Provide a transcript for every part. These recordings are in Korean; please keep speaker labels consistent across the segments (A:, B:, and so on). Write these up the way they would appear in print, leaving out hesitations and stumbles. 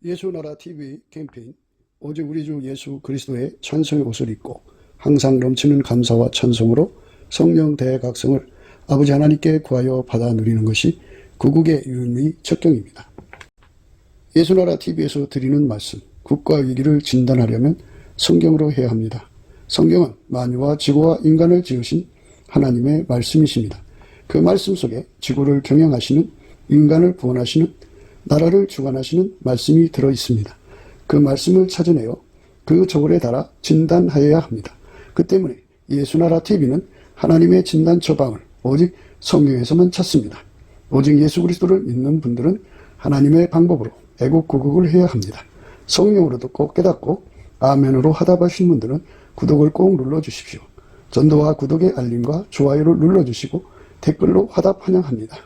A: 예수나라 TV 캠페인 오직 우리 주 예수 그리스도의 찬송의 옷을 입고 항상 넘치는 감사와 찬송으로 성령 대각성을 아버지 하나님께 구하여 받아 누리는 것이 구국의 유일의 척경입니다. 예수나라 TV에서 드리는 말씀, 국가 위기를 진단하려면 성경으로 해야 합니다. 성경은 만유와 지구와 인간을 지으신 하나님의 말씀이십니다. 그 말씀 속에 지구를 경영하시는, 인간을 구원하시는, 나라를 주관하시는 말씀이 들어있습니다. 그 말씀을 찾아내어 그 저울에 달아 진단하여야 합니다. 그 때문에 예수나라 TV는 하나님의 진단 처방을 오직 성경에서만 찾습니다. 오직 예수 그리스도를 믿는 분들은 하나님의 방법으로 애국구국을 해야 합니다. 성령으로 듣고 깨닫고 아멘으로 화답하신 분들은 구독을 꼭 눌러주십시오. 전도와 구독의 알림과 좋아요를 눌러주시고 댓글로 화답 환영합니다.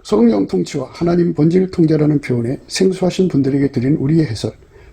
A: 성령 통치와 하나님 본질 통제라는 표현에 생소하신 분들에게 드린 우리의 해설,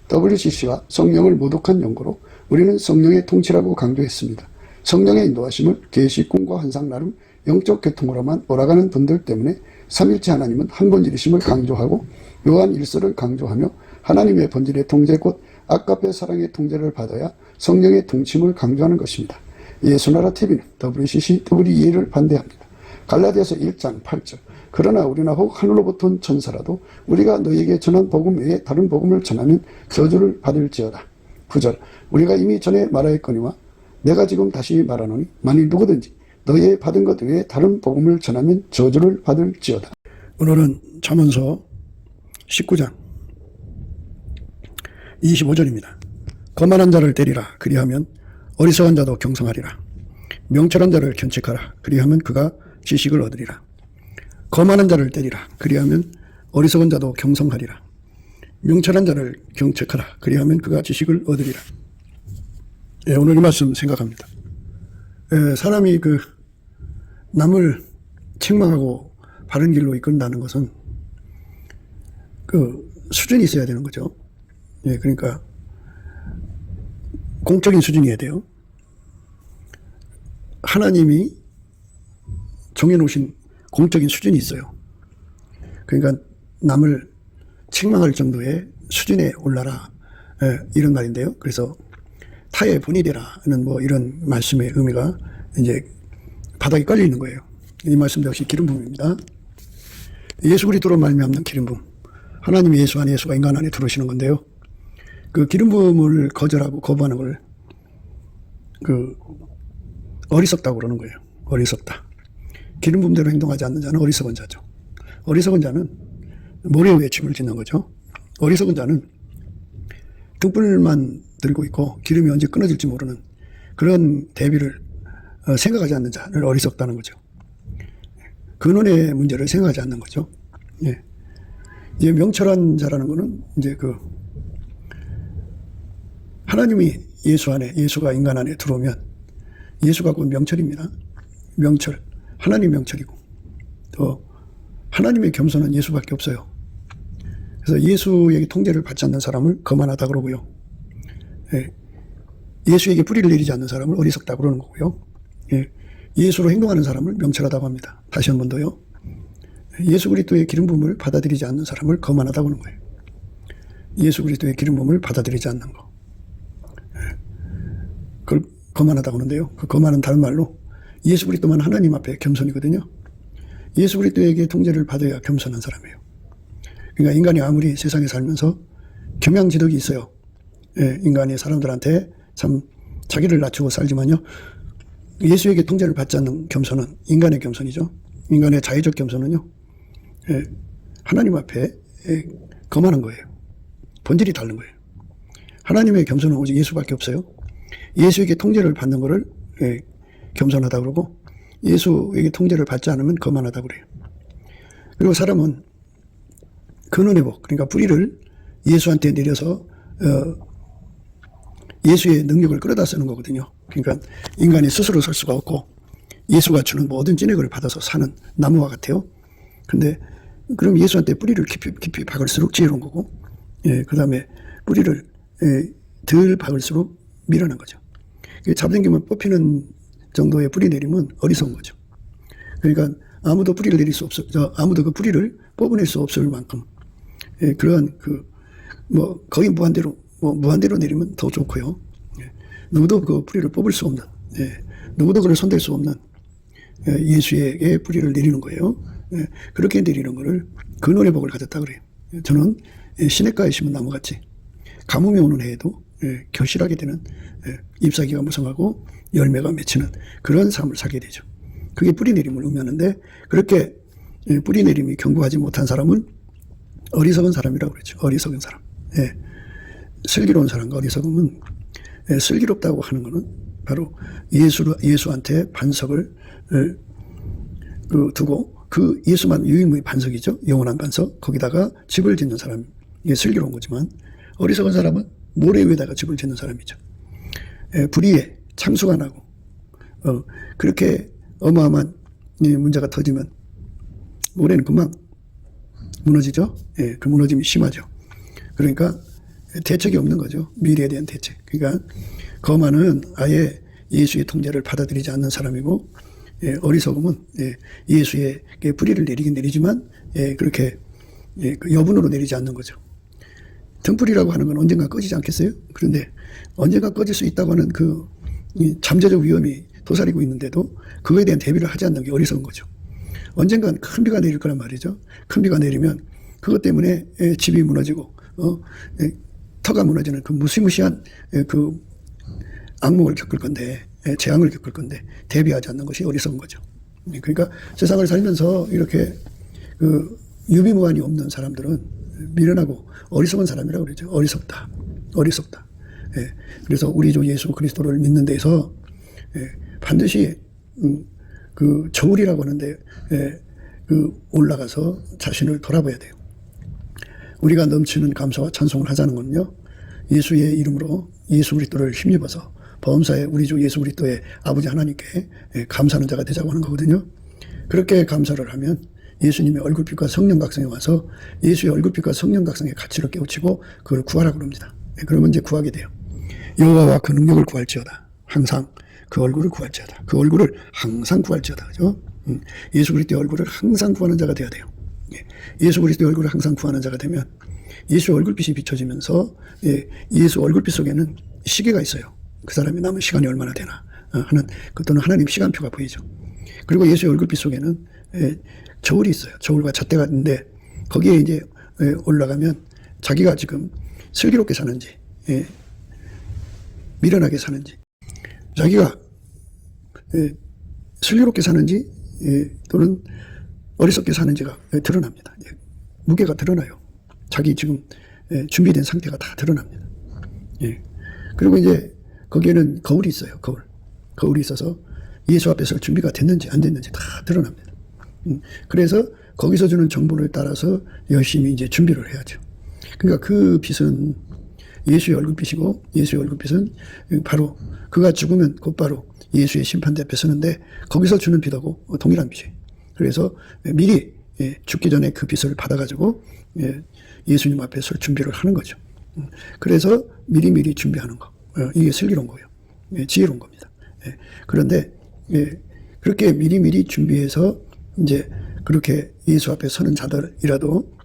A: WCC가 성령을 모독한 연고로 우리는 성령의 통치라고 강조했습니다. 성령의 인도하심을 계시, 꿈과 환상 나름 영적 계통으로만 몰아가는 분들 때문에 삼일체 하나님은 한 본질이심을 강조하고 요한 1서를 강조하며 하나님의 본질의 통제 곧 아까페 사랑의 통제를 받아야 성령의 통치임을 강조하는 것입니다. 예수나라 TV는 WCC, WEA를 반대합니다. 갈라디아서 1장 8절 그러나 우리나 혹 하늘로부터 온 천사라도 우리가 너희에게 전한 복음 외에 다른 복음을 전하면 저주를 받을지어다. 9절 우리가 이미 전에 말하였거니와 내가 지금 다시 말하노니 만일 누구든지 너희의 받은 것 외에 다른 복음을 전하면 저주를 받을지어다. 오늘은 잠언서 19장 25절입니다. 거만한 자를 때리라. 그리하면 어리석은 자도 경성하리라. 명철한 자를 견책하라. 그리하면 그가 지식을 얻으리라. 거만한 자를 때리라. 그리하면 어리석은 자도 경성하리라. 명철한 자를 경책하라. 그리하면 그가 지식을 얻으리라. 오늘 이 말씀 생각합니다. 사람이 남을 책망하고 바른 길로 이끈다는 것은 수준이 있어야 되는 거죠. 그러니까 공적인 수준이어야 돼요. 하나님이 정해놓으신 공적인 수준이 있어요. 그러니까 남을 책망할 정도의 수준에 올라라, 이런 말인데요. 그래서 타의 본이 되라는 이런 말씀의 의미가 이제 바닥에 깔려 있는 거예요. 이 말씀도 역시 기름 부음입니다. 예수 그리스도로 말미암는 기름 부음. 하나님 예수 안에, 예수가 인간 안에 들어오시는 건데요. 그 기름 부음을 거절하고 거부하는 걸 어리석다고 그러는 거예요. 어리석다. 기름 부음대로 행동하지 않는 자는 어리석은 자죠. 어리석은 자는 모래 위에 침을 짓는 거죠. 어리석은 자는 등불만 들고 있고 기름이 언제 끊어질지 모르는 그런 대비를 생각하지 않는 자를 어리석다는 거죠. 근원의 문제를 생각하지 않는 거죠. 이제 명철한 자라는 거는 이제 하나님이 예수 안에, 예수가 인간 안에 들어오면 예수가 곧 명철입니다. 명철. 하나님 명철이고 또 하나님의 겸손은 예수밖에 없어요. 그래서 예수에게 통제를 받지 않는 사람을 거만하다 그러고요. 예수에게 뿌리를 내리지 않는 사람을 어리석다 그러는 거고요. 예수로 행동하는 사람을 명철하다고 합니다. 다시 한 번 더요. 예수 그리스도의 기름 부음을 받아들이지 않는 사람을 거만하다고 하는 거예요. 예수 그리스도의 기름 부음을 받아들이지 않는 거. 그걸 거만하다고 하는데요. 그 거만은 다른 말로 예수 그리스도만 하나님 앞에 겸손이거든요. 예수 그리스도에게 통제를 받아야 겸손한 사람이에요. 그러니까 인간이 아무리 세상에 살면서 경양지덕이 있어요. 인간이 사람들한테 참 자기를 낮추고 살지만요. 예수에게 통제를 받지 않는 겸손은 인간의 겸손이죠. 인간의 자의적 겸손은요. 하나님 앞에 거만한 거예요. 본질이 다른 거예요. 하나님의 겸손은 오직 예수밖에 없어요. 예수에게 통제를 받는 거를 겸손하다 그러고 예수에게 통제를 받지 않으면 거만하다 그래요. 그리고 사람은 근원의 복, 그러니까 뿌리를 예수한테 내려서 예수의 능력을 끌어다 쓰는 거거든요. 그러니까 인간이 스스로 설 수가 없고 예수가 주는 모든 진액을 받아서 사는 나무와 같아요. 근데 그럼 예수한테 뿌리를 깊이 박을수록 지혜로운 거고, 그 다음에 뿌리를 덜 박을수록 밀어낸 거죠. 잡생기면 뽑히는 정도의 뿌리 내리면 어리석은 거죠. 그러니까 아무도 뿌리를 내릴 수 없어, 아무도 그 뿌리를 뽑아낼 수 없을 만큼 그러한 뭐 거의 무한대로 내리면 더 좋고요. 예. 누구도 그 뿌리를 뽑을 수 없는, 예. 누구도 그를 손댈 수 없는 예수에게 뿌리를 내리는 거예요. 예. 그렇게 내리는 거를 근원의 복을 가졌다 그래요. 저는 시냇가에 심은 나무같이 가뭄이 오는 해에도 결실하게 되는, 잎사귀가 무성하고 열매가 맺히는 그런 삶을 살게 되죠. 그게 뿌리 내림을 의미하는데, 그렇게 뿌리 내림이 견고하지 못한 사람은 어리석은 사람이라고 그러죠. 어리석은 사람. 예. 슬기로운 사람과 어리석음은, 슬기롭다고 하는 것은 바로 예수한테 반석을 두고, 그 예수만 유일무이 반석이죠. 영원한 반석. 거기다가 집을 짓는 사람이 슬기로운 거지만, 어리석은 사람은 모래 위에다가 집을 짓는 사람이죠. 불의에 참수가 나고, 그렇게 어마어마한 문제가 터지면 모래는 금방 무너지죠. 예, 그 무너짐이 심하죠. 그러니까 대책이 없는 거죠. 미래에 대한 대책. 그러니까 거만은 아예 예수의 통제를 받아들이지 않는 사람이고, 어리석음은 예수에게 뿌리를 내리긴 내리지만 그렇게 그 여분으로 내리지 않는 거죠. 등불이라고 하는 건 언젠가 꺼지지 않겠어요? 그런데 언젠가 꺼질 수 있다고 하는 그 잠재적 위험이 도사리고 있는데도 그거에 대한 대비를 하지 않는 게 어리석은 거죠. 언젠간 큰 비가 내릴 거란 말이죠. 큰 비가 내리면 그것 때문에 집이 무너지고 터가 무너지는 그 무시무시한 그 악몽을 겪을 건데, 재앙을 겪을 건데 대비하지 않는 것이 어리석은 거죠. 그러니까 세상을 살면서 이렇게 그 유비무환이 없는 사람들은 미련하고 어리석은 사람이라고 그러죠. 어리석다. 그래서 우리 주 예수 그리스도를 믿는 데서 반드시 그 저울이라고 하는데 그 올라가서 자신을 돌아봐야 돼요. 우리가 넘치는 감사와 찬송을 하자는 건요, 예수의 이름으로 예수 그리스도를 힘입어서 범사에 우리 주 예수 그리스도의 아버지 하나님께 감사하는 자가 되자고 하는 거거든요. 그렇게 감사를 하면 예수님의 얼굴빛과 성령각성에 와서 예수의 얼굴빛과 성령각성의 가치를 깨우치고 그걸 구하라고 합니다. 그러면 이제 구하게 돼요. 여호와와 그 능력을 구할지어다. 항상 그 얼굴을 구할지어다. 그 얼굴을 항상 구할지어다. 그죠? 예수 그리스도의 얼굴을 항상 구하는 자가 되어야 돼요. 예수 그리스도의 얼굴을 항상 구하는 자가 되면 예수 얼굴빛이 비춰지면서 예수 얼굴빛 속에는 시계가 있어요. 그 사람이 남은 시간이 얼마나 되나 하는, 또는 하나님 시간표가 보이죠. 그리고 예수의 얼굴빛 속에는 저울이 있어요. 저울과 잣대가 있는데 거기에 이제 올라가면 자기가 지금 슬기롭게 사는지, 미련하게 사는지, 자기가 슬기롭게 사는지 또는 어리석게 사는지가 드러납니다. 무게가 드러나요. 자기 지금 준비된 상태가 다 드러납니다. 그리고 이제 거기에는 거울이 있어요. 거울이 있어서 예수 앞에 설 준비가 됐는지 안 됐는지 다 드러납니다. 그래서 거기서 주는 정보를 따라서 열심히 이제 준비를 해야죠. 그러니까 그 빛은 예수의 얼굴빛이고, 예수의 얼굴빛은 바로 그가 죽으면 곧바로 예수의 심판대 앞에 서는데 거기서 주는 빛하고 동일한 빛이에요. 그래서 미리 죽기 전에 그 빛을 받아가지고 예수님 앞에 설 준비를 하는 거죠. 그래서 미리미리 준비하는 거, 이게 슬기로운 거예요. 지혜로운 겁니다. 그런데 그렇게 미리미리 준비해서 이제 그렇게 예수 앞에 서는 자들이라도,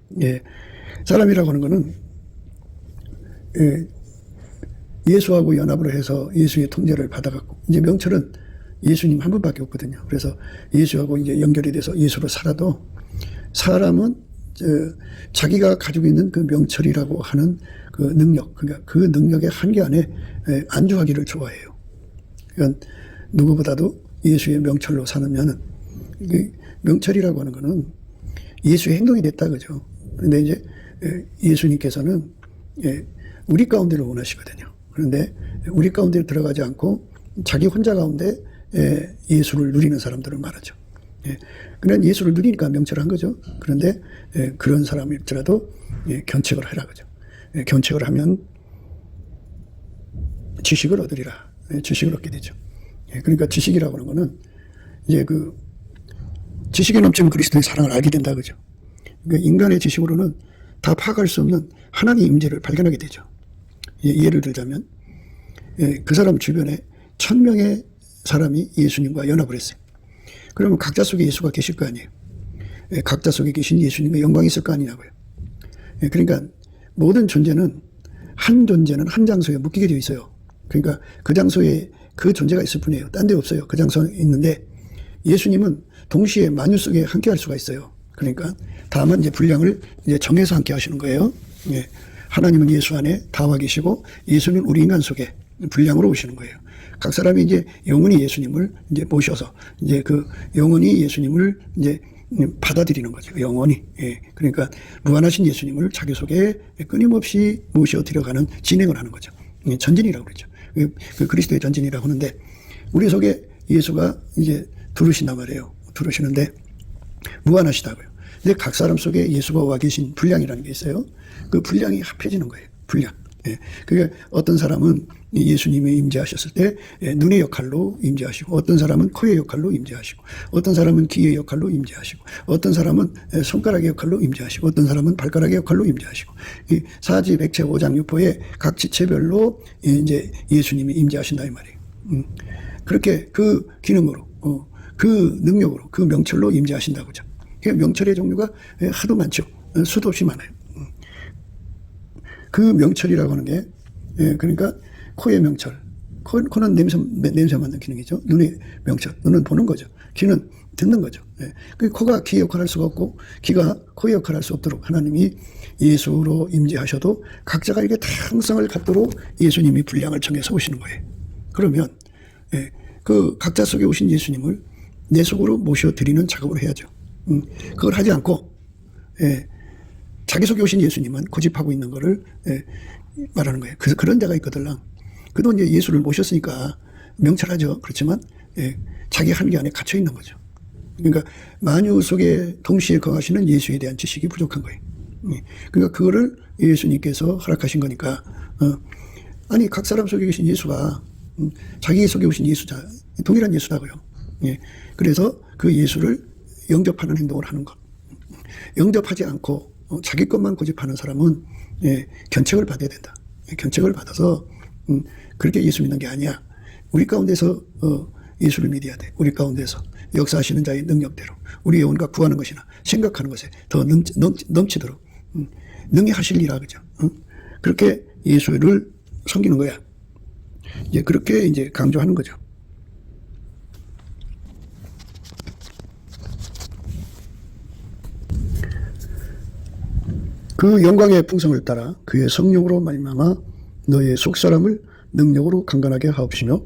A: 사람이라고 하는 거는 예수하고 연합을 해서 예수의 통제를 받아갖고, 이제 명철은 예수님 한 분밖에 없거든요. 그래서 예수하고 이제 연결이 돼서 예수로 살아도, 사람은 자기가 가지고 있는 그 명철이라고 하는 그 능력, 그러니까 그 능력의 한계 안에 안주하기를 좋아해요. 그러니까 누구보다도 예수의 명철로 사느냐는, 명철이라고 하는 거는 예수의 행동이 됐다, 그죠? 근데 이제 예수님께서는 우리 가운데를 원하시거든요. 그런데 우리 가운데 들어가지 않고 자기 혼자 가운데 예수를 누리는 사람들을 말하죠. 그냥 예수를 누리니까 명철한 거죠. 그런데 그런 사람일지라도 견책을 하라, 그죠? 견책을 하면 지식을 얻으리라. 지식을 얻게 되죠. 그러니까 지식이라고 하는 거는 이제 그 지식에 넘치는 그리스도의 사랑을 알게 된다, 그죠? 그러니까 인간의 지식으로는 다 파악할 수 없는 하나님의 임재를 발견하게 되죠. 예를 들자면 그 사람 주변에 1000명의 사람이 예수님과 연합을 했어요. 그러면 각자 속에 예수가 계실 거 아니에요. 각자 속에 계신 예수님의 영광이 있을 거 아니냐고요. 그러니까 모든 존재는 한 존재는 한 장소에 묶이게 되어 있어요. 그러니까 그 장소에 그 존재가 있을 뿐이에요. 딴 데 없어요. 그 장소에 있는데 예수님은 동시에 만유 속에 함께 할 수가 있어요. 그러니까 다만 이제 분량을 이제 정해서 함께 하시는 거예요. 예. 하나님은 예수 안에 다와 계시고 예수는 우리 인간 속에 분량으로 오시는 거예요. 각 사람이 이제 영원히 예수님을 이제 모셔서 이제 그 영원히 예수님을 이제 받아들이는 거죠. 영원히. 예. 그러니까 무한하신 예수님을 자기 속에 끊임없이 모셔 들어가는 진행을 하는 거죠. 예. 전진이라고 그러죠. 그 그리스도의 전진이라고 하는데 우리 속에 예수가 이제 들으신단 말이에요. 들으시는데 무한하시다고요. 근데 각 사람 속에 예수가 와 계신 분량이라는 게 있어요. 그 분량이 합해지는 거예요. 분량. 예. 그게 어떤 사람은 예수님이 임재하셨을 때 눈의 역할로 임재하시고 어떤 사람은 코의 역할로 임재하시고 어떤 사람은 귀의 역할로 임재하시고 어떤 사람은 손가락의 역할로 임재하시고 어떤 사람은 발가락의 역할로 임재하시고 이 사지 백체 오장육포의 각 지체별로 이제 예수님이 임재하신다 이 말이에요. 그렇게 그 기능으로 그 능력으로 그 명철로 임재하신다고죠. 명철의 종류가 하도 많죠. 수도 없이 많아요. 그 명철이라고 하는 게 그러니까 코의 명철. 코는 냄새 맡는 기능이죠. 눈의 명철. 눈은 보는 거죠. 귀는 듣는 거죠. 그 코가 귀의 역할을 할 수가 없고 귀가 코의 역할을 할 수 없도록 하나님이 예수로 임재하셔도 각자가 이렇게 다양성을 갖도록 예수님이 분량을 정해서 오시는 거예요. 그러면 그 각자 속에 오신 예수님을 내 속으로 모셔드리는 작업을 해야죠. 그걸 하지 않고 자기 속에 오신 예수님은 고집하고 있는 거를 말하는 거예요. 그래서 그런 데가 있거든요. 그도 이제 예수를 모셨으니까 명철하죠. 그렇지만 자기 한계 안에 갇혀 있는 거죠. 그러니까 만유 속에 동시에 거하시는 예수에 대한 지식이 부족한 거예요. 그러니까 그거를 예수님께서 허락하신 거니까 아니 각 사람 속에 계신 예수가 자기 속에 오신 예수자 동일한 예수라고요. 그래서 그 예수를 영접하는 행동을 하는 것. 영접하지 않고 자기 것만 고집하는 사람은 견책을 받아야 된다. 견책을 받아서 그렇게 예수 믿는 게 아니야. 우리 가운데서 예수를 믿어야 돼. 우리 가운데서 역사하시는 자의 능력대로 우리 영혼과 구하는 것이나 생각하는 것에 더 넘치도록 능히 하실리라 그죠. 그렇게 예수를 섬기는 거야. 이제 그렇게 이제 강조하는 거죠. 그 영광의 풍성을 따라 그의 성령으로 말미암아 너의 속사람을 능력으로 강건하게 하옵시며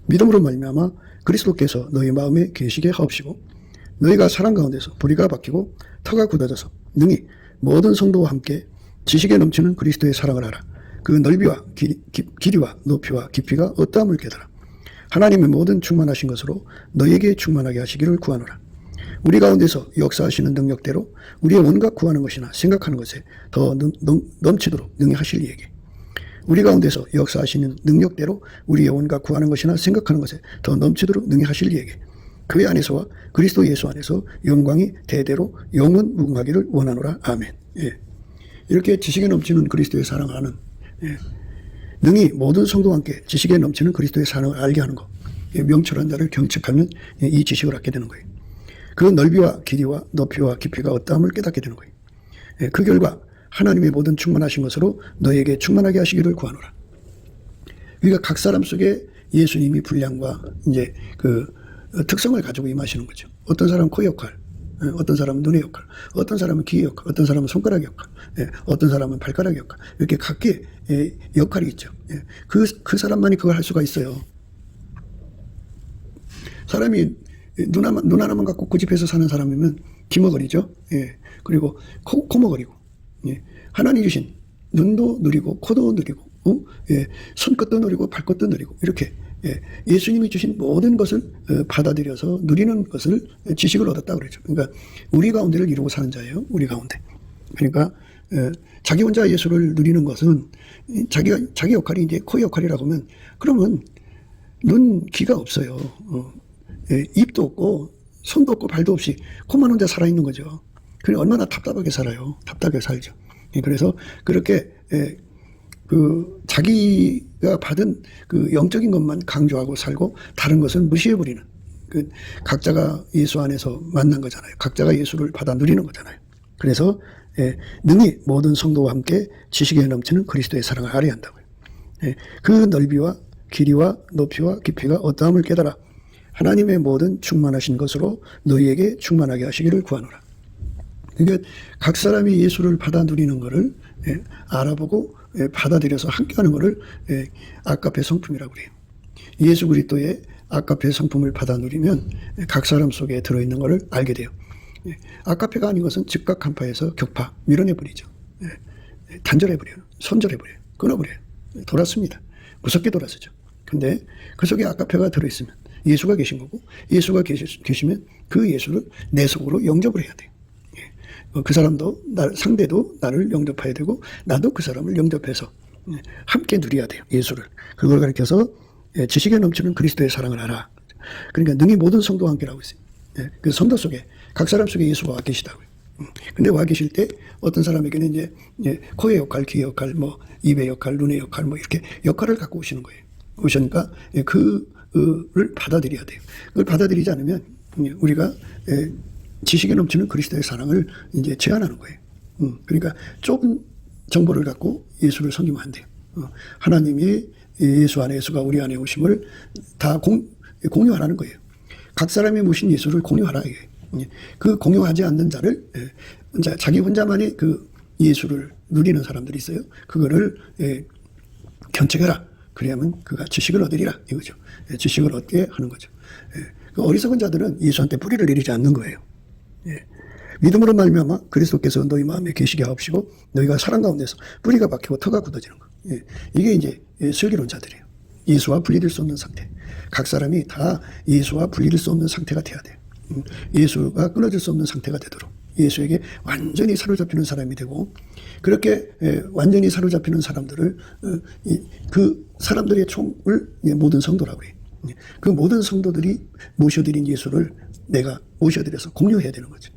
A: 믿음으로 말미암아 그리스도께서 너희 마음에 계시게 하옵시고 너희가 사랑 가운데서 뿌리가 박히고 터가 굳어져서 능히 모든 성도와 함께 지식에 넘치는 그리스도의 사랑을 알아. 그 넓이와 길이와 높이와 깊이가 어떠함을 깨달아. 하나님의 모든 충만하신 것으로 너희에게 충만하게 하시기를 구하노라. 우리 가운데서 역사하시는 능력대로 우리의 온갖 구하는 것이나 생각하는 것에 더 넘치도록 능히 하실 이에게 우리 가운데서 역사하시는 능력대로 우리의 온갖 구하는 것이나 생각하는 것에 더 넘치도록 능히 하실 이에게 그의 안에서와 그리스도 예수 안에서 영광이 대대로 영원 무궁하기를 원하노라. 아멘. 이렇게 지식에 넘치는 그리스도의 사랑을 하는 능히 모든 성도와 함께 지식에 넘치는 그리스도의 사랑을 알게 하는 것. 명철한 자를 경책하면 이 지식을 얻게 되는 거예요. 그 넓이와 길이와 높이와 깊이가 어떠함을 깨닫게 되는 거예요. 그 결과 하나님의 모든 충만하신 것으로 너에게 충만하게 하시기를 구하노라. 그러니까 각 사람 속에 예수님이 분량과 이제 그 특성을 가지고 임하시는 거죠. 어떤 사람은 코의 역할, 어떤 사람은 눈의 역할, 어떤 사람은 귀의 역할, 어떤 사람은 손가락의 역할, 어떤 사람은 발가락의 역할. 이렇게 각기 역할이 있죠. 그 사람만이 그걸 할 수가 있어요. 사람이 눈 하나만 갖고 고집해서 사는 사람이면 기머거리죠. 그리고 코머거리고. 하나님 주신 눈도 느리고 코도 느리고 손끝도 느리고 발끝도 느리고 이렇게 예수님이 주신 모든 것을 받아들여서 누리는 것을 지식을 얻었다 그러죠. 그러니까 우리 가운데를 이루고 사는 자예요. 우리 가운데. 그러니까 자기 혼자 예수를 누리는 것은 자기 역할이 이제 코 역할이라고 하면 그러면 눈 귀가 없어요. 입도 없고 손도 없고 발도 없이 코만 혼자 살아있는 거죠. 그래 얼마나 답답하게 살아요. 답답하게 살죠. 그래서 그렇게 그 자기가 받은 그 영적인 것만 강조하고 살고 다른 것은 무시해버리는 그 각자가 예수 안에서 만난 거잖아요. 각자가 예수를 받아 누리는 거잖아요. 그래서 능히 모든 성도와 함께 지식에 넘치는 그리스도의 사랑을 알아야 한다고요. 그 넓이와 길이와 높이와 깊이가 어떠함을 깨달아 하나님의 모든 충만하신 것으로 너희에게 충만하게 하시기를 구하노라. 그러니까 각 사람이 예수를 받아 누리는 것을 알아보고 받아들여서 함께하는 것을 아가페 성품이라고 그래요. 예수 그리스도의 아가페 성품을 받아 누리면 각 사람 속에 들어있는 것을 알게 돼요. 아가페가 아닌 것은 즉각 간파해서 격파, 밀어내버리죠. 단절해버려요. 손절해버려요. 끊어버려요. 돌았습니다. 무섭게 돌아서죠. 근데 그 속에 아가페가 들어있으면 예수가 계신 거고, 예수가 계시면 그 예수를 내 속으로 영접을 해야 돼요. 그 사람도, 상대도 나를 영접해야 되고, 나도 그 사람을 영접해서 함께 누려야 돼요. 예수를. 그걸 가르쳐서 지식에 넘치는 그리스도의 사랑을 알아. 그러니까 능히 모든 성도와 함께라고 있어요. 그 성도 속에, 각 사람 속에 예수가 와 계시다고요. 근데 와 계실 때 어떤 사람에게는 이제 코의 역할, 귀의 역할, 뭐 입의 역할, 눈의 역할, 뭐 이렇게 역할을 갖고 오시는 거예요. 오시니까 그를 받아들여야 돼요. 그걸 받아들이지 않으면 우리가 지식에 넘치는 그리스도의 사랑을 이제 제한하는 거예요. 그러니까 좁은 정보를 갖고 예수를 섬기면 안 돼요. 하나님이 예수 안에, 예수가 우리 안에 오심을 다 공유하라는 거예요. 각 사람이 모신 예수를 공유하라. 그 공유하지 않는 자를, 자기 혼자만의 그 예수를 누리는 사람들이 있어요. 그거를 견책해라. 그래야만 그가 지식을 얻으리라. 이거죠. 지식을 얻게 하는 거죠. 그 어리석은 자들은 예수한테 뿌리를 내리지 않는 거예요. 믿음으로 말미암아 그리스도께서 너희 마음에 계시게 하옵시고 너희가 사랑 가운데서 뿌리가 박히고 터가 굳어지는 거. 이게 이제 슬기론자들이에요. 예수와 분리될 수 없는 상태. 각 사람이 다 예수와 분리될 수 없는 상태가 돼야 돼요. 예수가 끊어질 수 없는 상태가 되도록 예수에게 완전히 사로잡히는 사람이 되고, 그렇게 완전히 사로잡히는 사람들을 그 사람들의 총을 모든 성도라고 해요. 그 모든 성도들이 모셔드린 예수를 내가 모셔드려서 공유해야 되는 거죠.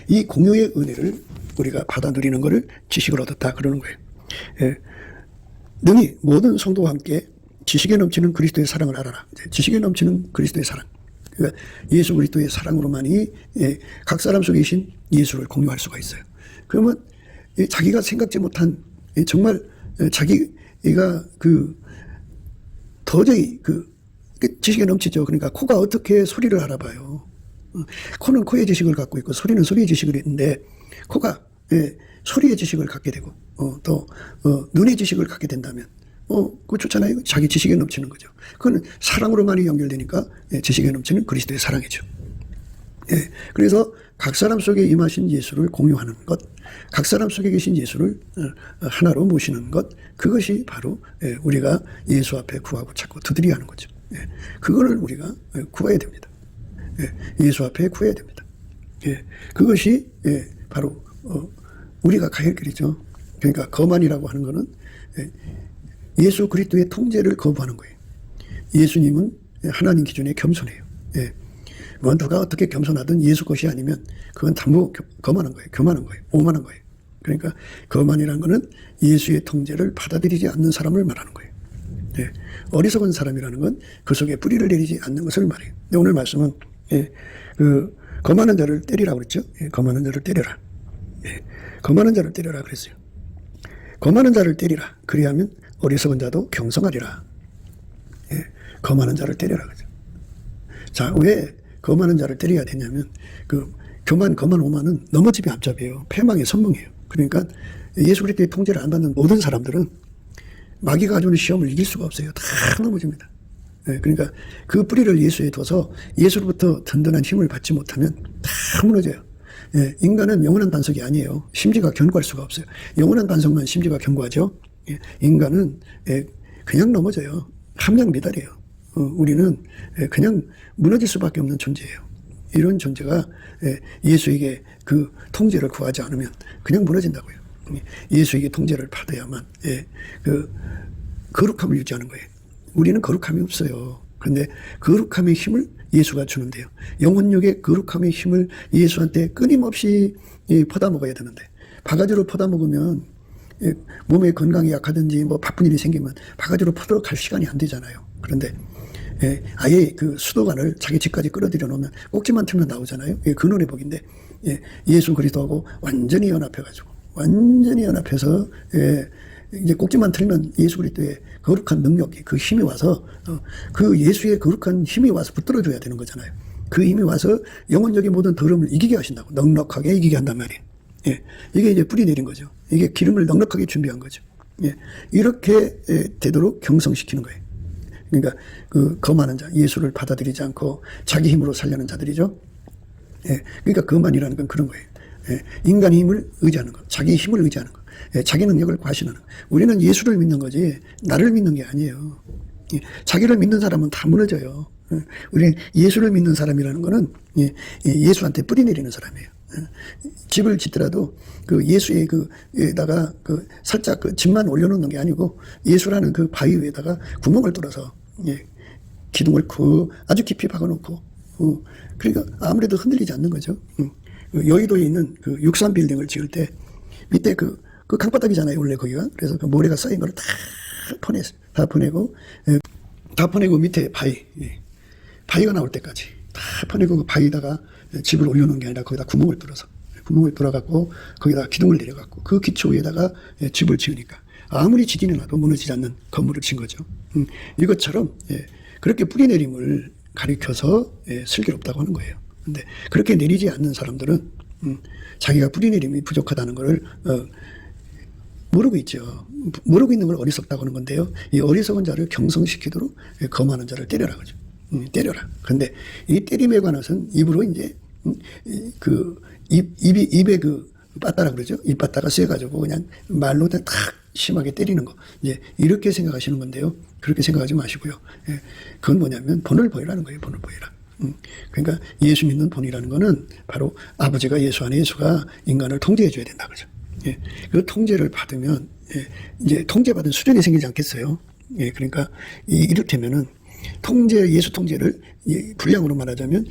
A: 이 공유의 은혜를 우리가 받아 누리는 것을 지식을 얻었다 그러는 거예요. 능히 모든 성도와 함께 지식에 넘치는 그리스도의 사랑을 알아라. 지식에 넘치는 그리스도의 사랑. 그러니까 예수 그리스도의 사랑으로만이 각 사람 속에 계신 예수를 공유할 수가 있어요. 그러면 자기가 생각지 못한 정말 자기가 도저히 지식에 넘치죠. 그러니까 코가 어떻게 소리를 알아봐요. 코는 코의 지식을 갖고 있고 소리는 소리의 지식을 있는데, 코가 소리의 지식을 갖게 되고 또 눈의 지식을 갖게 된다면 그거 좋잖아요. 자기 지식에 넘치는 거죠. 그건 사랑으로만이 연결되니까 지식에 넘치는 그리스도의 사랑이죠. 그래서 각 사람 속에 임하신 예수를 공유하는 것, 각 사람 속에 계신 예수를 하나로 모시는 것, 그것이 바로 우리가 예수 앞에 구하고 찾고 두드려야 하는 거죠. 그거를 우리가 구해야 됩니다. 예수 앞에 구해야 됩니다. 그것이 바로 우리가 가야 길이죠. 그러니까 거만이라고 하는 것은 예수 그리스도의 통제를 거부하는 거예요. 예수님은 하나님 기준에 겸손해요. 뭐 누가 어떻게 겸손하든 예수 것이 아니면 그건 전부 거만한 거예요. 교만한 거예요. 오만한 거예요. 그러니까 거만이라는 것은 예수의 통제를 받아들이지 않는 사람을 말하는 거예요. 어리석은 사람이라는 건 그 속에 뿌리를 내리지 않는 것을 말해요. 근데 오늘 말씀은 거만한 자를 때리라고 그랬죠. 거만한 자를 때려라. 거만한 자를 때려라 그랬어요. 거만한 자를 때리라. 그리하면 어리석은 자도 경성하리라. 거만한 자를 때려라 그죠. 자, 왜 거만한 자를 때려야 되냐면 거만, 오만은 넘어집이 앞잡이에요. 패망의 선봉이에요. 그러니까 예수 그리스도의 통제를 안 받는 모든 사람들은 마귀가 가져오는 시험을 이길 수가 없어요. 다 넘어집니다. 그러니까 그 뿌리를 예수에 둬서 예수로부터 든든한 힘을 받지 못하면 다 무너져요. 인간은 영원한 반석이 아니에요. 심지가 견고할 수가 없어요. 영원한 반석만 심지가 견고하죠. 인간은 그냥 넘어져요. 함량 미달이에요. 우리는 그냥 무너질 수밖에 없는 존재예요. 이런 존재가 예수에게 그 통제를 구하지 않으면 그냥 무너진다고요. 예수에게 통제를 받아야만 그 거룩함을 유지하는 거예요. 우리는 거룩함이 없어요. 그런데 거룩함의 힘을 예수가 주는데요. 영혼력의 거룩함의 힘을 예수한테 끊임없이 퍼다 먹어야 되는데, 바가지로 퍼다 먹으면 몸에 건강이 약하든지 뭐 바쁜 일이 생기면 바가지로 퍼러 갈 시간이 안 되잖아요. 그런데 아예 그 수도관을 자기 집까지 끌어들여 놓으면 꼭지만 틀면 나오잖아요. 근원의 복인데, 예수 그리스도하고 완전히 연합해서, 이제 꼭지만 틀면 예수 그리스도의 거룩한 능력이, 그 힘이 와서, 그 예수의 거룩한 힘이 와서 붙들어줘야 되는 거잖아요. 그 힘이 와서 영혼적인 모든 더러움을 이기게 하신다고. 넉넉하게 이기게 한단 말이에요. 이게 이제 뿌리 내린 거죠. 이게 기름을 넉넉하게 준비한 거죠. 이렇게 되도록 경성시키는 거예요. 그러니까 그 거만한 자, 예수를 받아들이지 않고 자기 힘으로 살려는 자들이죠. 그러니까 거만이라는 건 그런 거예요. 인간의 힘을 의지하는 것, 자기 힘을 의지하는 것, 자기 능력을 과신하는 것. 우리는 예수를 믿는 거지 나를 믿는 게 아니에요. 자기를 믿는 사람은 다 무너져요. 우리는 예수를 믿는 사람이라는 거는 예수한테 뿌리 내리는 사람이에요. 집을 짓더라도 그 예수의 그에다가 그 살짝 그 집만 올려놓는 게 아니고 예수라는 그 바위 위에다가 구멍을 뚫어서 기둥을 아주 깊이 박아놓고 그러니까 아무래도 흔들리지 않는 거죠. 그 여의도에 있는 그 63 빌딩을 지을 때 밑에 그 강바닥이잖아요 원래 거기가. 그래서 그 모래가 쌓인 거를 다 퍼내고 밑에 바위가 나올 때까지 다 퍼내고 그 바위에다가 집을 올려놓은 게 아니라 거기다 구멍을 뚫어갖고 거기다가 기둥을 내려갖고 그 기초 위에다가 집을 지으니까 아무리 지진이 나도 무너지지 않는 건물을 진 거죠. 이것처럼 그렇게 뿌리 내림을 가리켜서 슬기롭다고 하는 거예요. 근데 그렇게 내리지 않는 사람들은 자기가 뿌리 내림이 부족하다는 것을 모르고 있죠. 모르고 있는 걸 어리석다고 하는 건데요. 이 어리석은 자를 경성시키도록 거만한 자를 때려라 그죠. 때려라. 근데 이 때림에 관해서는 입으로 이제 입에 그 빠따라 그러죠. 입 빠따가 쎄가지고 그냥 말로 탁 심하게 때리는 거. 이제 이렇게 생각하시는 건데요. 그렇게 생각하지 마시고요. 그건 뭐냐면 본을 보이라는 거예요. 본을 보이라. 그러니까 예수 믿는 본이라는 거는 바로 아버지가 예수 안에 예수가 인간을 통제해 줘야 된다 그죠. 그 통제를 받으면 이제 통제받은 수준이 생기지 않겠어요. 그러니까 이를테면은 예수 통제를 분량으로 말하자면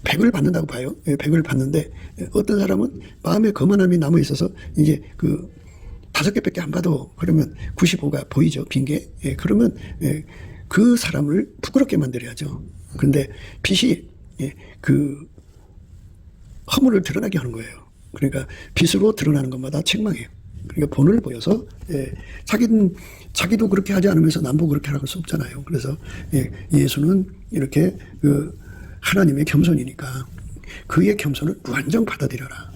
A: 100을 받는다고 봐요. 100을 받는데 어떤 사람은 마음에 거만함이 남아 있어서 이제 그 5개밖에 안 봐도 그러면 95가 보이죠. 빈게. 그러면 그 사람을 부끄럽게 만들어야죠. 그런데 빛이 그 허물을 드러나게 하는 거예요. 그러니까 빛으로 드러나는 것마다 책망해요. 그러니까 본을 보여서 자기도 그렇게 하지 않으면서 남보고 그렇게 하라고 할 수 없잖아요. 그래서 예수는 이렇게 그 하나님의 겸손이니까 그의 겸손을 무한정 받아들여라.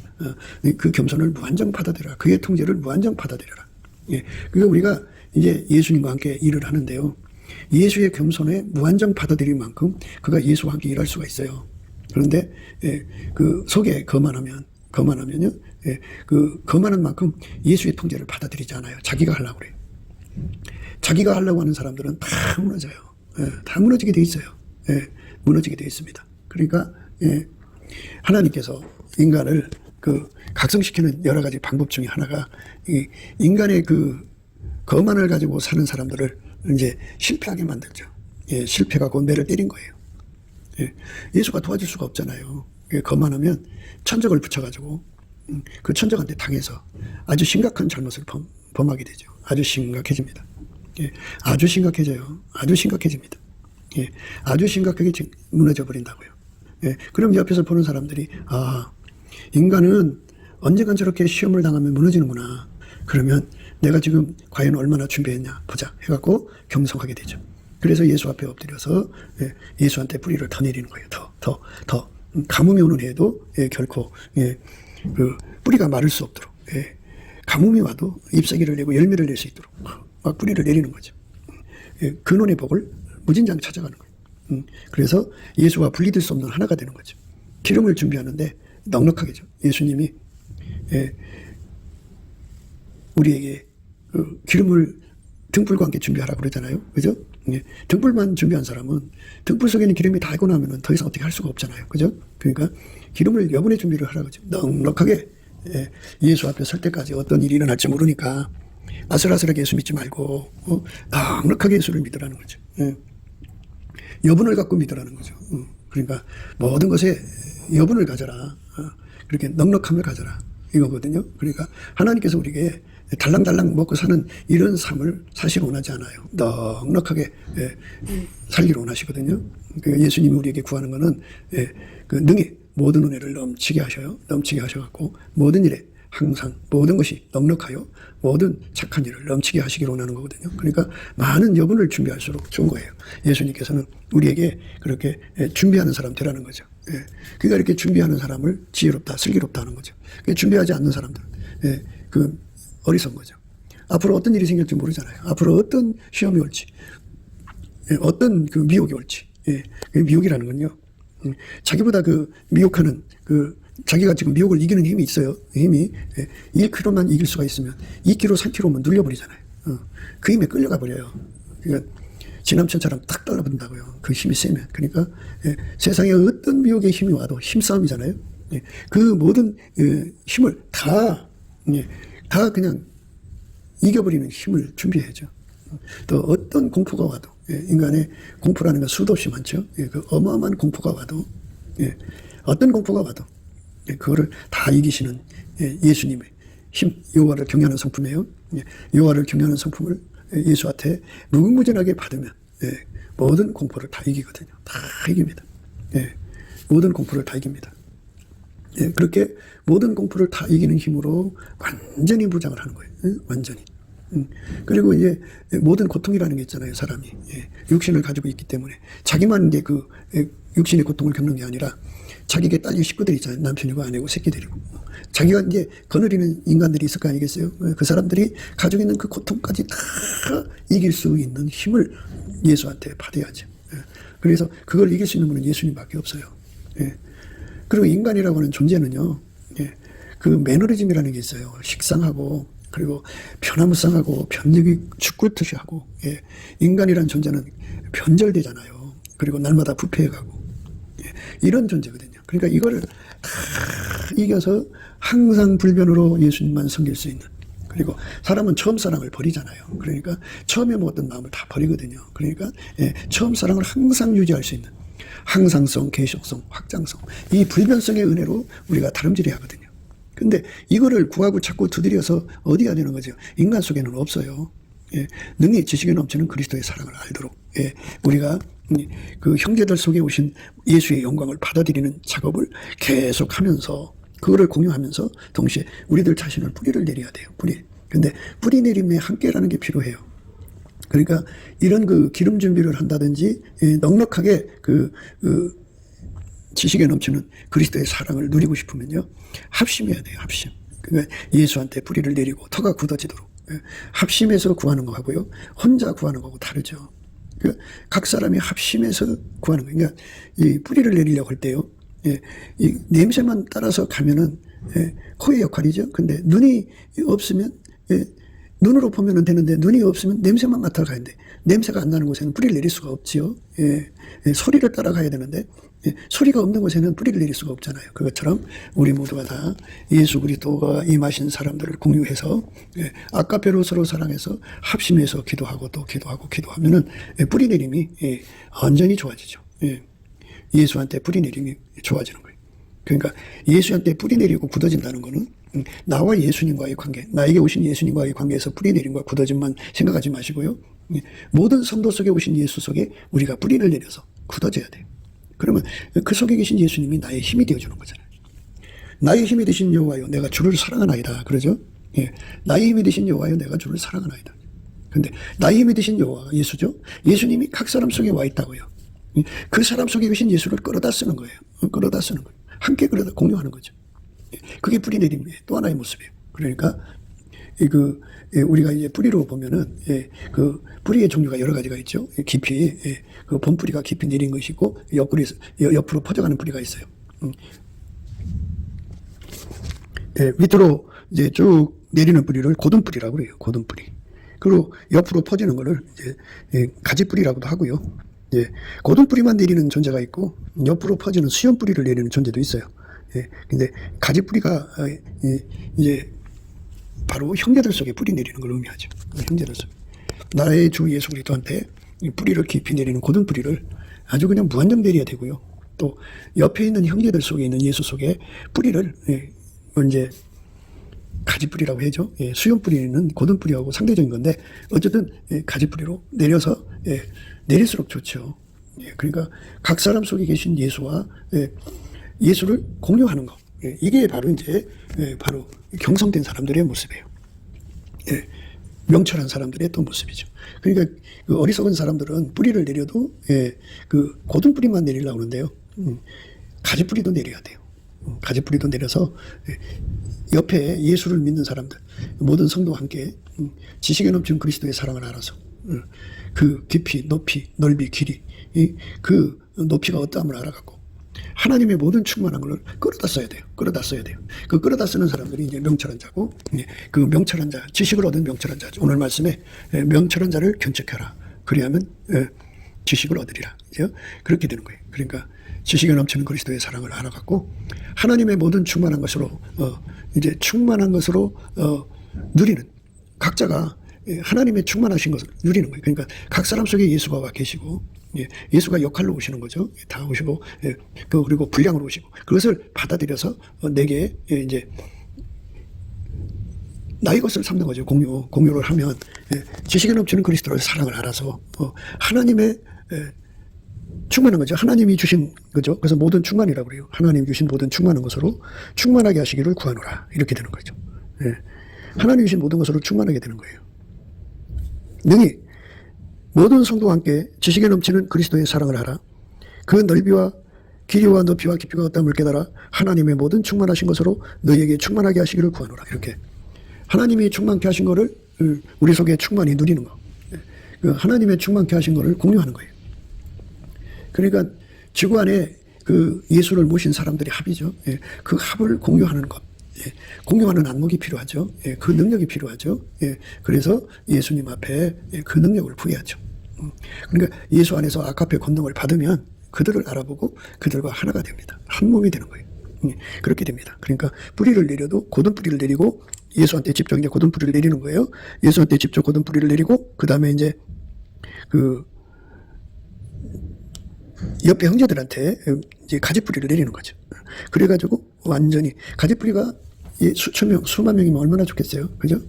A: 그 겸손을 무한정 받아들여라. 그의 통제를 무한정 받아들여라. 그러니까 우리가 이제 예수님과 함께 일을 하는데요. 예수의 겸손에 무한정 받아들일 만큼 그가 예수와 함께 일할 수가 있어요. 그런데 그 속에 거만하면요. 그 거만한 만큼 예수의 통제를 받아들이지 않아요. 자기가 하려고 그래요. 자기가 하려고 하는 사람들은 다 무너져요. 다 무너지게 돼 있어요. 무너지게 돼 있습니다. 그러니까 하나님께서 인간을 그 각성시키는 여러 가지 방법 중에 하나가 이 인간의 그 거만을 가지고 사는 사람들을 이제 실패하게 만들죠. 실패가 곧 매를 때린 거예요. 예수가 도와줄 수가 없잖아요. 거만하면 천적을 붙여가지고 그 천적한테 당해서 아주 심각한 잘못을 범하게 되죠. 아주 심각해집니다. 아주 심각해져요. 아주 심각해집니다. 아주 심각하게 무너져 버린다고요. 그럼 옆에서 보는 사람들이 인간은 언젠간 저렇게 시험을 당하면 무너지는구나. 그러면 내가 지금 과연 얼마나 준비했냐 보자 해갖고 경성하게 되죠. 그래서 예수 앞에 엎드려서 예수한테 뿌리를 더 내리는 거예요. 더 가뭄이 오는 해에도 결코 그 뿌리가 마를 수 없도록 가뭄이 와도 잎사귀를 내고 열매를 낼 수 있도록 막 뿌리를 내리는 거죠. 근원의 복을 무진장 찾아가는 거예요. 그래서 예수와 분리될 수 없는 하나가 되는 거죠. 기름을 준비하는데 넉넉하게죠. 예수님이 우리에게 그 기름을 등불과 함께 준비하라고 그러잖아요. 그죠? 등불만 준비한 사람은 등불 속에는 기름이 다 익고 나면은 더 이상 어떻게 할 수가 없잖아요. 그죠? 그러니까 기름을 여분의 준비를 하라고 하죠. 넉넉하게 예수 앞에 설 때까지 어떤 일이 일어날지 모르니까 아슬아슬하게 예수 믿지 말고 넉넉하게 예수를 믿으라는 거죠. 여분을 갖고 믿으라는 거죠. 그러니까 모든 것에 여분을 가져라. 그렇게 넉넉함을 가져라. 이거거든요. 그러니까 하나님께서 우리에게 달랑달랑 먹고 사는 이런 삶을 사실 원하지 않아요. 넉넉하게 살기를 원하시거든요. 그 예수님이 우리에게 구하는 것은 그 능히 모든 은혜를 넘치게 하셔요. 넘치게 하셔갖고 모든 일에 항상 모든 것이 넉넉하여 모든 착한 일을 넘치게 하시기를 원하는 거거든요. 그러니까 많은 여분을 준비할수록 좋은 거예요. 예수님께서는 우리에게 그렇게 준비하는 사람 되라는 거죠. 그러니까 이렇게 준비하는 사람을 지혜롭다, 슬기롭다 하는 거죠. 준비하지 않는 사람들, 그 어리석은 거죠. 앞으로 어떤 일이 생길지 모르잖아요. 앞으로 어떤 시험이 올지, 어떤 그 미혹이 올지. 그 미혹이라는 건요. 자기보다 그 미혹하는 자기가 지금 미혹을 이기는 힘이 있어요. 힘이 1kg만 이길 수가 있으면 2kg, 3kg면 눌려버리잖아요. 그 힘에 끌려가 버려요. 그러니까 지남천처럼 딱 달라붙는다고요. 그 힘이 세면. 그러니까 세상에 어떤 미혹의 힘이 와도 힘싸움이잖아요. 그 모든 힘을 다 그냥 이겨버리는 힘을 준비해야죠. 또 어떤 공포가 와도 인간의 공포라는 건 수도 없이 많죠. 그 어마어마한 공포가 와도 어떤 공포가 와도 그거를 다 이기시는 예수님의 힘, 여호와를 경외하는 성품이에요. 여호와를 경외하는 성품을 예수한테 무궁무진하게 받으면 모든 공포를 다 이기거든요. 다 이깁니다. 모든 공포를 다 이깁니다. 그렇게 모든 공포를 다 이기는 힘으로 완전히 무장을 하는 거예요. 완전히. 그리고 이제 모든 고통이라는 게 있잖아요. 사람이 육신을 가지고 있기 때문에 자기만 이제 그 육신의 고통을 겪는 게 아니라 자기에게 딸린 식구들 있잖아요. 남편이고 아내고 새끼들이고 자기가 이제 거느리는 인간들이 있을 거 아니겠어요. 그 사람들이 가지고 있는 그 고통까지 다 이길 수 있는 힘을 예수한테 받아야죠. 그래서 그걸 이길 수 있는 분은 예수님밖에 없어요. 그리고 인간이라고 하는 존재는요, 그 매너리즘이라는 게 있어요. 식상하고 그리고 변화무쌍하고 변력이 죽구듯이 하고, 인간이라는 존재는 변절되잖아요. 그리고 날마다 부패해가고, 이런 존재거든요. 그러니까 이거를 다 이겨서 항상 불변으로 예수님만 섬길 수 있는. 그리고 사람은 처음 사랑을 버리잖아요. 그러니까 처음에 먹었던 마음을 다 버리거든요. 그러니까 처음 사랑을 항상 유지할 수 있는 항상성, 계속성, 확장성, 이 불변성의 은혜로 우리가 다름질해야 하거든요. 근데 이거를 구하고 찾고 두드려서 어디 가야 되는 거죠? 인간 속에는 없어요. 능히 지식에 넘치는 그리스도의 사랑을 알도록 우리가 그 형제들 속에 오신 예수의 영광을 받아들이는 작업을 계속하면서 그거를 공유하면서 동시에 우리들 자신을 뿌리를 내려야 돼요. 뿌리. 근데 뿌리 내림에 함께라는 게 필요해요. 그러니까 이런 그 기름 준비를 한다든지 넉넉하게 그 지식에 넘치는 그리스도의 사랑을 누리고 싶으면요, 합심해야 돼요. 합심. 그러니까 예수한테 뿌리를 내리고 터가 굳어지도록 합심해서 구하는 거하고요, 혼자 구하는 거하고 다르죠. 그러니까 각 사람이 합심해서 구하는 거예요. 그러니까 이 뿌리를 내리려고 할 때요, 이 냄새만 따라서 가면은 코의 역할이죠. 근데 눈이 없으면 눈으로 보면 되는데 눈이 없으면 냄새만 맡아 가야 돼. 냄새가 안 나는 곳에는 뿌리를 내릴 수가 없지요. 소리를 따라가야 되는데 소리가 없는 곳에는 뿌리를 내릴 수가 없잖아요. 그것처럼 우리 모두가 다 예수 그리스도가 임하신 사람들을 공유해서 아까페로 서로 사랑해서 합심해서 기도하고 또 기도하면은 뿌리 내림이 완전히 좋아지죠. 예수한테 뿌리 내림이 좋아지는 거예요. 그러니까 예수한테 뿌리 내리고 굳어진다는 거는 나와 예수님과의 관계, 나에게 오신 예수님과의 관계에서 뿌리 내림과 굳어짐만 생각하지 마시고요, 모든 성도 속에 오신 예수 속에 우리가 뿌리를 내려서 굳어져야 돼요. 그러면 그 속에 계신 예수님이 나의 힘이 되어주는 거잖아요. 나의 힘이 되신 여호와여 내가 주를 사랑하나이다. 그러죠? 나의 힘이 되신 여호와여 내가 주를 사랑하나이다. 근데 나의 힘이 되신 여호와가 예수죠? 예수님이 각 사람 속에 와 있다고요. 그 사람 속에 계신 예수를 끌어다 쓰는 거예요. 끌어다 쓰는 거예요. 함께 끌어다 공유하는 거죠. 그게 뿌리 내림의 또 하나의 모습이에요. 그러니까 우리가 이제 뿌리로 보면은 그 뿌리의 종류가 여러 가지가 있죠. 깊이 그 본뿌리가 깊이 내린 것이 있고 옆으로 퍼져가는 뿌리가 있어요. 밑으로 이제 쭉 내리는 뿌리를 고든뿌리라고 그래요. 고든뿌리. 그리고 옆으로 퍼지는 거를 이제 가지뿌리라고도 하고요. 고든뿌리만 내리는 존재가 있고 옆으로 퍼지는 수염뿌리를 내리는 존재도 있어요. 근데 가지뿌리가 이제 바로 형제들 속에 뿌리 내리는 걸 의미하죠. 형제들 속에. 나의 주 예수 그리스도한테 뿌리를 깊이 내리는 고든 뿌리를 아주 그냥 무한정 내려야 되고요. 또 옆에 있는 형제들 속에 있는 예수 속에 뿌리를 이제 가지뿌리라고 해죠. 예, 수염뿌리는 고든뿌리하고 상대적인 건데 어쨌든 가지뿌리로 내려서 내릴수록 좋죠. 그러니까 각 사람 속에 계신 예수와 예수를 공유하는 거. 이게 바로 이제 바로 경성된 사람들의 모습이에요. 명철한 사람들의 또 모습이죠. 그러니까 그 어리석은 사람들은 뿌리를 내려도 그 고든 뿌리만 내리려고 하는데요. 가지뿌리도 내려야 돼요. 가지뿌리도 내려서 옆에 예수를 믿는 사람들, 모든 성도와 함께 지식에 넘치는 그리스도의 사랑을 알아서 그 깊이, 높이, 넓이, 길이, 그 높이가 어떠함을 알아갖고 하나님의 모든 충만한 걸 끌어다 써야 돼요. 끌어다 써야 돼요. 그 끌어다 쓰는 사람들이 이제 명철한 자고, 그 명철한 자, 지식을 얻은 명철한 자죠. 오늘 말씀에 명철한 자를 견책하라. 그리하면 지식을 얻으리라. 그렇게 되는 거예요. 그러니까 지식에 넘치는 그리스도의 사랑을 알아갖고 하나님의 모든 충만한 것으로 이제 충만한 것으로 누리는, 각자가 하나님의 충만하신 것을 누리는 거예요. 그러니까 각 사람 속에 예수가 와 계시고 예수가 역할로 오시는 거죠. 다 오시고 그리고 분량으로 오시고 그것을 받아들여서 내게 이제 나의 것을 삼는 거죠. 공유를 하면 지식에 넘치는 그리스도의 사랑을 알아서 하나님의 충만한 거죠. 하나님이 주신 거죠. 그래서 모든 충만이라고 그래요. 하나님이 주신 모든 충만한 것으로 충만하게 하시기를 구하노라. 이렇게 되는 거죠. 하나님이 주신 모든 것으로 충만하게 되는 거예요. 능히 모든 성도와 함께 지식에 넘치는 그리스도의 사랑을 하라. 그 넓이와 길이와 높이와 깊이가 어떠함을 깨달아 하나님의 모든 충만하신 것으로 너희에게 충만하게 하시기를 구하노라. 이렇게 하나님이 충만케 하신 것을 우리 속에 충만히 누리는 거. 그 하나님의 충만케 하신 것을 공유하는 거예요. 그러니까 지구 안에 그 예수를 모신 사람들의 합이죠. 그 합을 공유하는 것. 공유하는 안목이 필요하죠. 그 능력이 필요하죠. 그래서 예수님 앞에 그 능력을 부여하죠. 그러니까 예수 안에서 아카페 권능을 받으면 그들을 알아보고 그들과 하나가 됩니다. 한 몸이 되는 거예요. 그렇게 됩니다. 그러니까 뿌리를 내려도 고든 뿌리를 내리고 예수한테 직접 이제 고든 뿌리를 내리는 거예요. 예수한테 직접 고든 뿌리를 내리고 그 다음에 이제 그 옆에 형제들한테 이제 가지뿌리를 내리는 거죠. 그래가지고 완전히 가지뿌리가 수천 명, 수만 명이면 얼마나 좋겠어요. 그죠?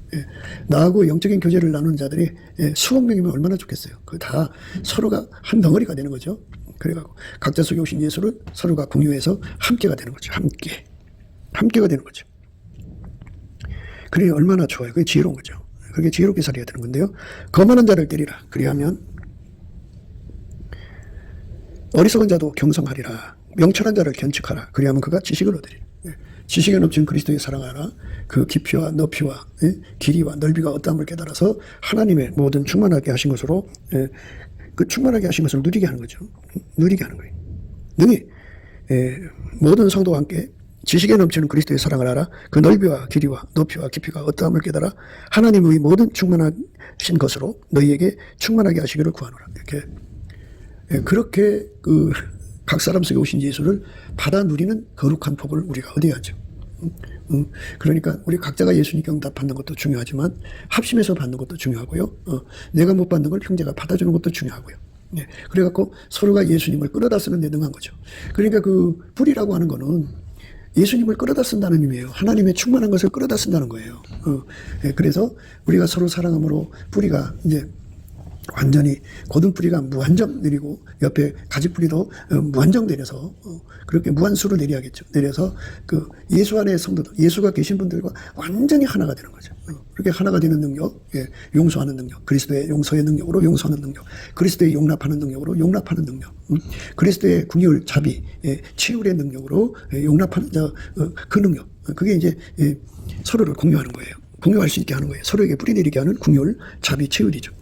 A: 나하고 영적인 교제를 나누는 자들이 수억 명이면 얼마나 좋겠어요. 그 다 서로가 한 덩어리가 되는 거죠. 그래가지고 각자 속에 오신 예수를 서로가 공유해서 함께가 되는 거죠. 함께가 되는 거죠. 그래 얼마나 좋아요. 그게 지혜로운 거죠. 그게 지혜롭게 살아야 되는 건데요. 거만한 자를 때리라. 그리하면 어리석은 자도 경성하리라. 명철한 자를 견축하라. 그리하면 그가 지식을 얻으리라. 지식에 넘치는 그리스도의 사랑을 알아 그 깊이와 높이와 길이와 넓이가 어떠함을 깨달아서 하나님의 모든 충만하게 하신 것으로 그 충만하게 하신 것을 누리게 하는 거죠. 누리게 하는 거예요. 능히 모든 성도와 함께 지식에 넘치는 그리스도의 사랑을 알아 그 넓이와 길이와 높이와 깊이가 어떠함을 깨달아 하나님의 모든 충만하신 것으로 너희에게 충만하게 하시기를 구하노라. 이렇게 그렇게 그 각 사람 속에 오신 예수를 받아 누리는 거룩한 복을 우리가 얻어야죠. 그러니까 우리 각자가 예수님께 응답받는 것도 중요하지만 합심해서 받는 것도 중요하고요. 내가 못 받는 걸 형제가 받아주는 것도 중요하고요. 그래갖고 서로가 예수님을 끌어다 쓰는 데 능한 거죠. 그러니까 그 뿌리라고 하는 거는 예수님을 끌어다 쓴다는 의미예요. 하나님의 충만한 것을 끌어다 쓴다는 거예요. 그래서 우리가 서로 사랑함으로 뿌리가 이제 완전히 고든 뿌리가 무한정 내리고 옆에 가지 뿌리도 무한정 내려서 그렇게 무한수로 내려야겠죠. 내려서 그 예수 안에 성도들, 예수가 계신 분들과 완전히 하나가 되는 거죠. 그렇게 하나가 되는 능력, 용서하는 능력, 그리스도의 용서의 능력으로 용서하는 능력, 그리스도의 용납하는 능력으로 용납하는 능력, 그리스도의 궁율, 자비, 치유의 능력으로 용납하는 그 능력, 그게 이제 서로를 공유하는 거예요. 공유할 수 있게 하는 거예요. 서로에게 뿌리내리게 하는 궁율, 자비, 치유이죠.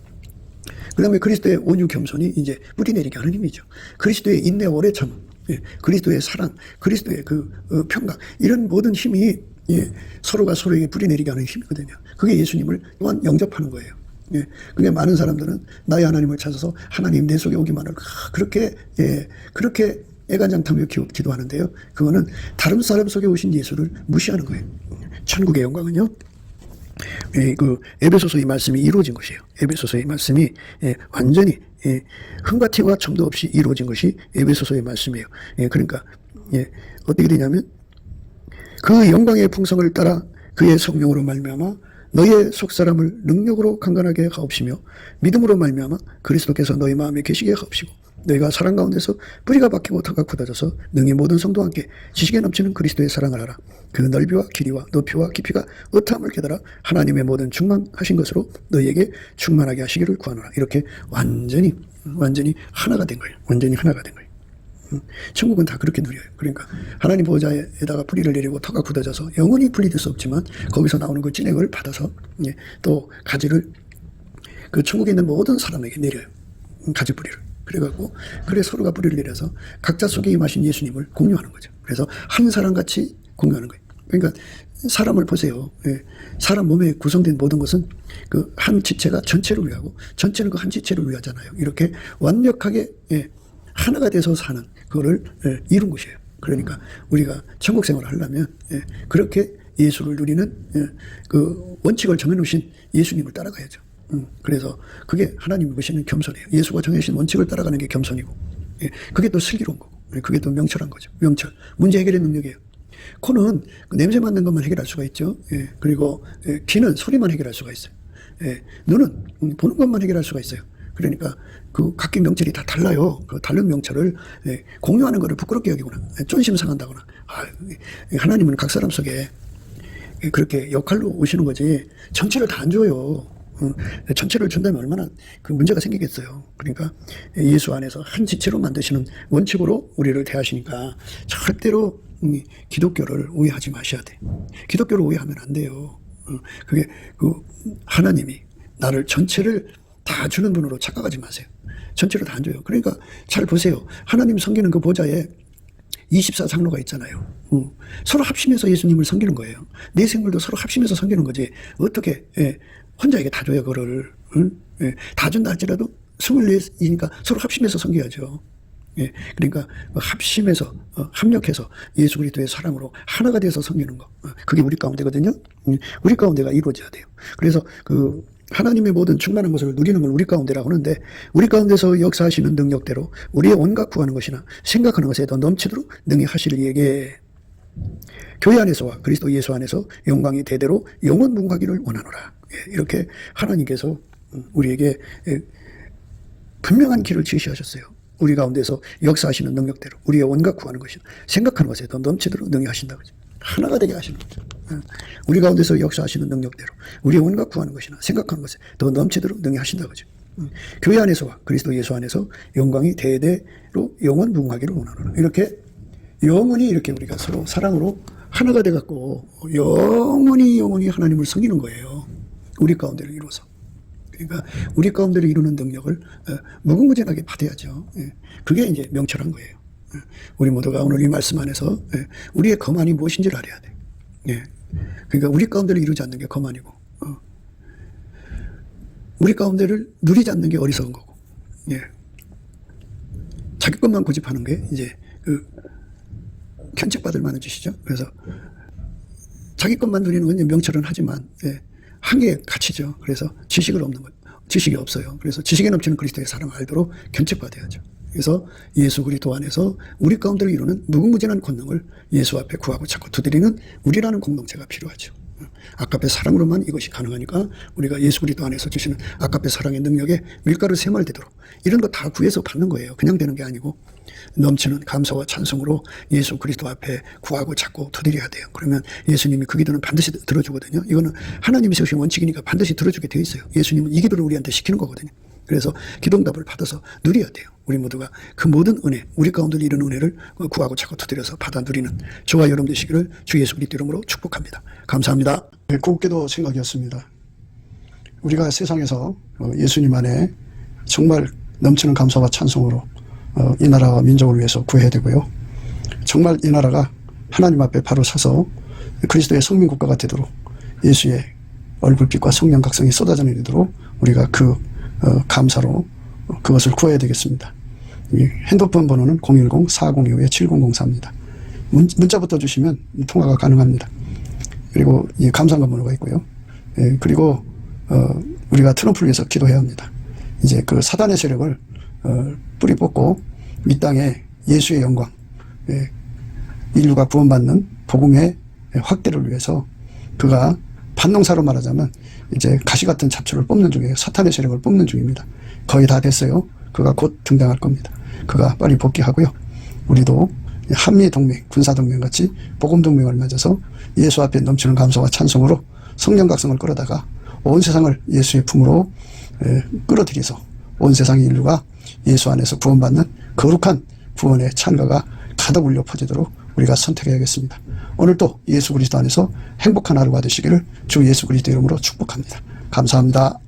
A: 그 다음에 그리스도의 온유 겸손이 이제 뿌리내리게 하는 힘이죠. 그리스도의 인내 오래 참, 그리스도의 사랑, 그리스도의 그 평강, 이런 모든 힘이 서로가 서로에게 뿌리내리게 하는 힘이거든요. 그게 예수님을 또한 영접하는 거예요. 그게 많은 사람들은 나의 하나님을 찾아서 하나님 내 속에 오기만을 그렇게 애간장타며 기도하는데요. 그거는 다른 사람 속에 오신 예수를 무시하는 거예요. 천국의 영광은요. 그 에베소서의 말씀이 이루어진 것이에요. 에베소서의 말씀이 완전히 흠과 티와 점도 없이 이루어진 것이 에베소서의 말씀이에요. 그러니까 어떻게 되냐면 그 영광의 풍성을 따라 그의 성령으로 말미암아 너희의 속사람을 능력으로 강건하게 하옵시며 믿음으로 말미암아 그리스도께서 너희 마음에 계시게 하옵시고 너희가 사랑 가운데서 뿌리가 박히고 터가 굳어져서 능히 모든 성도와 함께 지식에 넘치는 그리스도의 사랑을 알아 그 넓이와 길이와 높이와 깊이가 어떠함을 깨달아 하나님의 모든 충만하신 것으로 너희에게 충만하게 하시기를 구하노라. 이렇게 완전히 하나가 된 거예요. 완전히 하나가 된 거예요. 천국은 다 그렇게 누려요. 그러니까 하나님 보호자에다가 뿌리를 내리고 터가 굳어져서 영원히 분리될 수 없지만 거기서 나오는 그 진액을 받아서 또 가지를 그 천국에 있는 모든 사람에게 내려요. 가지 뿌리를. 그래갖고 그래 서로가 뿌리를 내려서 각자 속에 임하신 예수님을 공유하는 거죠. 그래서 한 사람같이 공유하는 거예요. 그러니까 사람을 보세요. 사람 몸에 구성된 모든 것은 그 한 지체가 전체를 위하고 전체는 그 한 지체를 위하잖아요. 이렇게 완벽하게 하나가 돼서 사는 그거를 이룬 것이에요. 그러니까 우리가 천국 생활을 하려면 그렇게 예수를 누리는 그 원칙을 정해놓으신 예수님을 따라가야죠. 그래서 그게 하나님이 보시는 겸손이에요. 예수가 정해주신 원칙을 따라가는 게 겸손이고 그게 또 슬기로운 거고 그게 또 명철한 거죠. 명철. 문제 해결의 능력이에요. 코는 냄새 맡는 것만 해결할 수가 있죠. 그리고 귀는 소리만 해결할 수가 있어요. 눈은 보는 것만 해결할 수가 있어요. 그러니까 그 각기 명철이 다 달라요. 그 다른 명철을 공유하는 것을 부끄럽게 여기거나 쫀심 상한다거나 하나님은 각 사람 속에 그렇게 역할로 오시는 거지 전체를 다 안 줘요. 전체를 준다면 얼마나 그 문제가 생기겠어요. 그러니까 예수 안에서 한 지체로 만드시는 원칙으로 우리를 대하시니까 절대로 기독교를 오해하지 마셔야 돼. 기독교를 오해하면 안 돼요. 그게 그 하나님이 나를 전체를 다 주는 분으로 착각하지 마세요. 전체를 다 안 줘요. 그러니까 잘 보세요. 하나님 섬기는 그 보좌에 24장로가 있잖아요. 서로 합심해서 예수님을 섬기는 거예요. 내 생물도 서로 합심해서 섬기는 거지. 어떻게 혼자에게 다 줘요, 그거를. 다 준다 할지라도 24이니까 서로 합심해서 섬겨야죠. 그러니까 합심해서 합력해서 예수 그리스도의 사랑으로 하나가 돼서 섬기는 거. 그게 우리 가운데거든요. 우리 가운데가 이루어져야 돼요. 그래서 그 하나님의 모든 충만한 것을 누리는 걸 우리 가운데라고 하는데 우리 가운데서 역사하시는 능력대로 우리의 온갖 구하는 것이나 생각하는 것에 더 넘치도록 능히 하실 이에게 교회 안에서와 그리스도 예수 안에서 영광이 대대로 영원문가기를 원하노라. 이렇게 하나님께서 우리에게 분명한 길을 지시하셨어요. 우리 가운데서 역사하시는 능력대로 우리의 온갖 구하는 것이나 생각하는 것에 더 넘치도록 능히 하신다. 하나가 되게 하시는 거죠. 우리 가운데서 역사하시는 능력대로 우리의 온갖 구하는 것이나 생각하는 것에 더 넘치도록 능히 하신다. 그죠. 교회 안에서와 그리스도 예수 안에서 영광이 대대로 영원무궁하기를 원하노라. 이렇게 영원히 이렇게 우리가 서로 사랑으로 하나가 돼갖고 영원히 하나님을 섬기는 거예요. 우리 가운데를 이루어서. 그러니까 우리 가운데를 이루는 능력을 무궁무진하게 받아야죠. 그게 이제 명철한 거예요. 우리 모두가 오늘 이 말씀 안에서 우리의 거만이 무엇인지를 알아야 돼. 그러니까 우리 가운데를 이루지 않는 게 거만이고 우리 가운데를 누리지 않는 게 어리석은 거고 자기 것만 고집하는 게 이제 그 견책받을 만한 짓이죠. 그래서 자기 것만 누리는 건 명철은 하지만 한계의 가치죠. 그래서 지식을 없는 거예요. 지식이 없어요. 그래서 지식에 넘치는 그리스도의 사랑을 알도록 견책받아야죠. 그래서 예수 그리스도 안에서 우리 가운데를 이루는 무궁무진한 권능을 예수 앞에 구하고 찾고 두드리는 우리라는 공동체가 필요하죠. 아까의 사랑으로만 이것이 가능하니까 우리가 예수 그리스도 안에서 주시는 아까의 사랑의 능력에 밀가루 세말 되도록 이런 거 다 구해서 받는 거예요. 그냥 되는 게 아니고 넘치는 감사와 찬송으로 예수 그리스도 앞에 구하고 찾고 두드려야 돼요. 그러면 예수님이 그 기도는 반드시 들어주거든요. 이거는 하나님이 세우신 원칙이니까 반드시 들어주게 되어 있어요. 예수님은 이 기도를 우리한테 시키는 거거든요. 그래서 기도응답을 받아서 누려야 돼요. 우리 모두가 그 모든 은혜, 우리 가운데 이런 은혜를 구하고 찾고 두드려서 받아 누리는 저와 여러분 되시기를 주 예수 그리스도 이름으로 축복합니다. 감사합니다. 곱게도 생각이었습니다. 우리가 세상에서 예수님 안에 정말 넘치는 감사와 찬송으로 이 나라와 민족을 위해서 구해야 되고요. 정말 이 나라가 하나님 앞에 바로 서서 그리스도의 성민국가가 되도록 예수의 얼굴빛과 성령 각성이 쏟아져 내리도록 우리가 그 감사로 그것을 구해야 되겠습니다. 핸드폰 번호는 010-4025-7004입니다. 문자부터 주시면 통화가 가능합니다. 그리고 이 감사한 번호가 있고요. 그리고 우리가 트럼프를 위해서 기도해야 합니다. 이제 그 사단의 세력을 뿌리 뽑고 이 땅에 예수의 영광, 인류가 구원받는 복음의 확대를 위해서 그가 반농사로 말하자면 이제 가시 같은 잡초를 뽑는 중이에요. 사탄의 세력을 뽑는 중입니다. 거의 다 됐어요. 그가 곧 등장할 겁니다. 그가 빨리 복귀하고요. 우리도 한미동맹, 군사동맹 같이 복음동맹을 맺어서 예수 앞에 넘치는 감사와 찬송으로 성령 각성을 끌어다가 온 세상을 예수의 품으로 끌어들여서 온 세상의 인류가 예수 안에서 구원받는 거룩한 구원의 찬가가 가득 울려 퍼지도록 우리가 선택해야겠습니다. 오늘도 예수 그리스도 안에서 행복한 하루가 되시기를 주 예수 그리스도 이름으로 축복합니다. 감사합니다.